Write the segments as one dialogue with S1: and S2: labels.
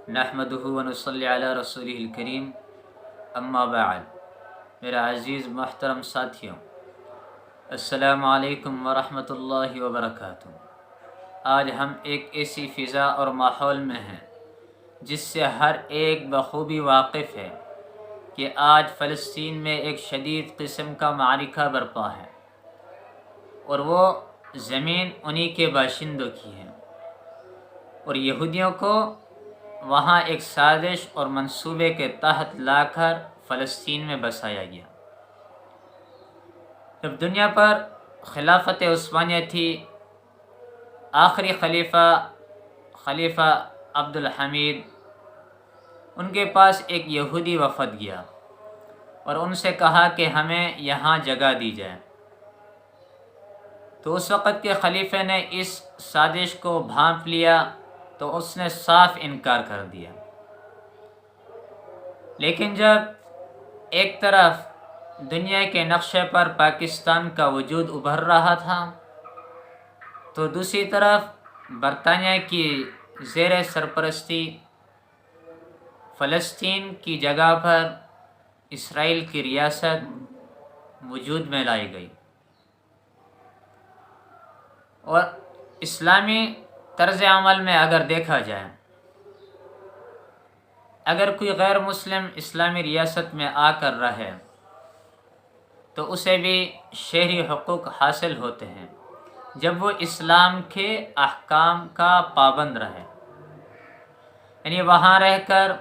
S1: نحمدہ ونصلی علی رسولہ الکریم، اما بعد۔ میرا عزیز محترم ساتھیوں، السلام علیکم ورحمۃ اللہ وبرکاتہ۔ آج ہم ایک ایسی فضا اور ماحول میں ہیں جس سے ہر ایک بخوبی واقف ہے کہ آج فلسطین میں ایک شدید قسم کا معرکہ برپا ہے، اور وہ زمین انہی کے باشندوں کی ہے، اور یہودیوں کو وہاں ایک سازش اور منصوبے کے تحت لا کر فلسطین میں بسایا گیا۔ جب دنیا پر خلافت عثمانیہ تھی، آخری خلیفہ عبدالحمید، ان کے پاس ایک یہودی وفد گیا اور ان سے کہا کہ ہمیں یہاں جگہ دی جائے۔ تو اس وقت کے خلیفے نے اس سازش کو بھانپ لیا تو اس نے صاف انکار کر دیا۔ لیکن جب ایک طرف دنیا کے نقشے پر پاکستان کا وجود ابھر رہا تھا، تو دوسری طرف برطانیہ کی زیر سرپرستی فلسطین کی جگہ پر اسرائیل کی ریاست وجود میں لائی گئی، اور اسلامی طرز عمل میں اگر دیکھا جائے، اگر کوئی غیر مسلم اسلامی ریاست میں آ کر رہے تو اسے بھی شہری حقوق حاصل ہوتے ہیں جب وہ اسلام کے احکام کا پابند رہے، یعنی وہاں رہ کر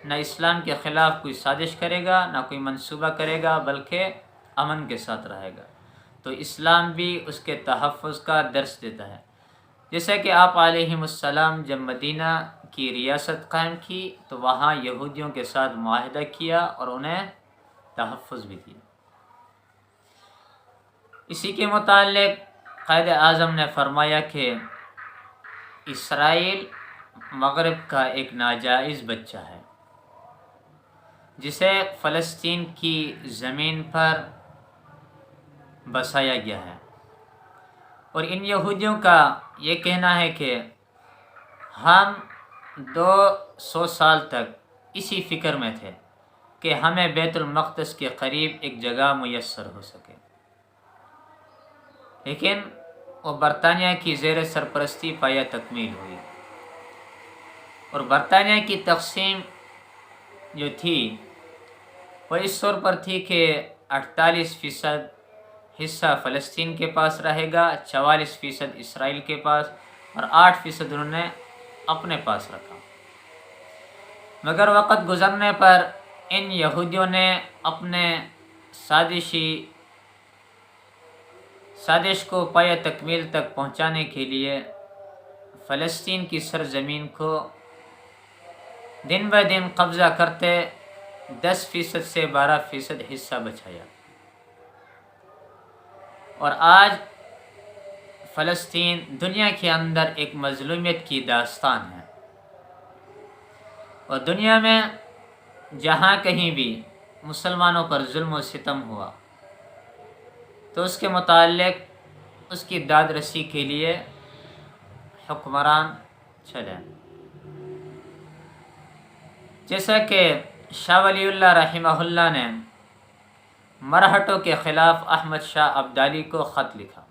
S1: نہ اسلام کے خلاف کوئی سازش کرے گا، نہ کوئی منصوبہ کرے گا، بلکہ امن کے ساتھ رہے گا۔ تو اسلام بھی اس کے تحفظ کا درس دیتا ہے، جیسا کہ آپ علیہ السلام جب مدینہ کی ریاست قائم کی تو وہاں یہودیوں کے ساتھ معاہدہ کیا اور انہیں تحفظ بھی دیا۔ اسی کے متعلق قائد اعظم نے فرمایا کہ اسرائیل مغرب کا ایک ناجائز بچہ ہے جسے فلسطین کی زمین پر بسایا گیا ہے، اور ان یہودیوں کا یہ کہنا ہے کہ ہم 200 سال تک اسی فکر میں تھے کہ ہمیں بیت المقدس کے قریب ایک جگہ میسر ہو سکے، لیکن وہ برطانیہ کی زیر سرپرستی پایہ تکمیل ہوئی، اور برطانیہ کی تقسیم جو تھی وہ اس طور پر تھی کہ 48% حصہ فلسطین کے پاس رہے گا، 44% اسرائیل کے پاس، اور 8% انہوں نے اپنے پاس رکھا۔ مگر وقت گزرنے پر ان یہودیوں نے اپنے سازش کو پایہ تکمیل تک پہنچانے کے لیے فلسطین کی سرزمین کو دن بہ دن قبضہ کرتے 10% سے 12% حصہ بچایا، اور آج فلسطین دنیا کے اندر ایک مظلومیت کی داستان ہے، اور دنیا میں جہاں کہیں بھی مسلمانوں پر ظلم و ستم ہوا تو اس کے متعلق اس کی داد رسی کے لیے حکمران چلے، جیسا کہ شاہ ولی اللہ رحمہ اللہ نے مرہٹوں کے خلاف احمد شاہ ابدالی کو خط لکھا،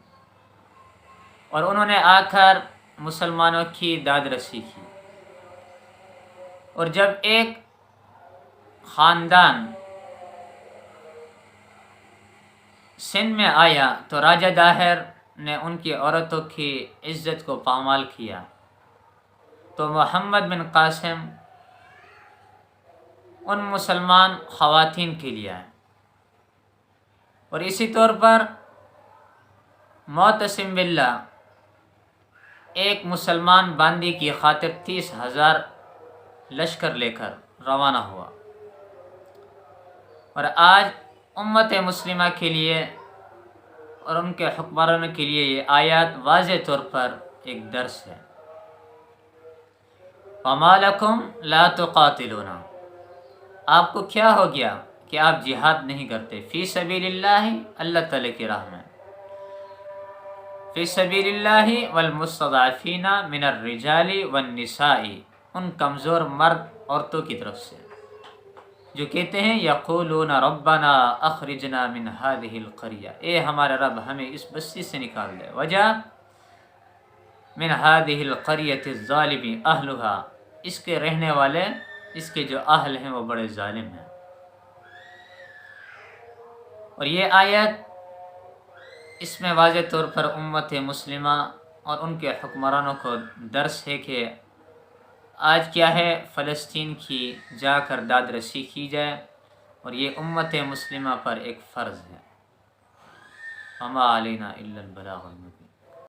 S1: اور انہوں نے آ کر مسلمانوں کی داد رسی کی، اور جب ایک خاندان سندھ میں آیا تو راجہ داہر نے ان کی عورتوں کی عزت کو پامال کیا، تو محمد بن قاسم ان مسلمان خواتین کے لیے آئے، اور اسی طور پر معتصم باللہ ایک مسلمان باندی کی خاطر 30,000 لشکر لے کر روانہ ہوا، اور آج امت مسلمہ کے لیے اور ان کے حکمرانوں کے لیے یہ آیات واضح طور پر ایک درس ہے۔ وَمَا لَكُمْ لَا تُقَاتِلُونَ، آپ کو کیا ہو گیا کہ آپ جہاد نہیں کرتے فی سبیل اللہ، اللہ تعالیٰ کی راہ میں، فی سبیل اللہ والمستضعفین من الرجال والنساء ان کمزور مرد عورتوں کی طرف سے جو کہتے ہیں یقولون ربنا اخرجنا من هذه القرية، اے ہمارا رب ہمیں اس بستی سے نکال دے، وجہ من هذه القرية الظالم اهلها، اس کے رہنے والے، اس کے جو اہل ہیں وہ بڑے ظالم ہیں۔ اور یہ آیت اس میں واضح طور پر امت مسلمہ اور ان کے حکمرانوں کو درس ہے کہ آج کیا ہے، فلسطین کی جا کر داد رسی کی جائے، اور یہ امت مسلمہ پر ایک فرض ہے۔ وما علینا الا البلاغ المبین۔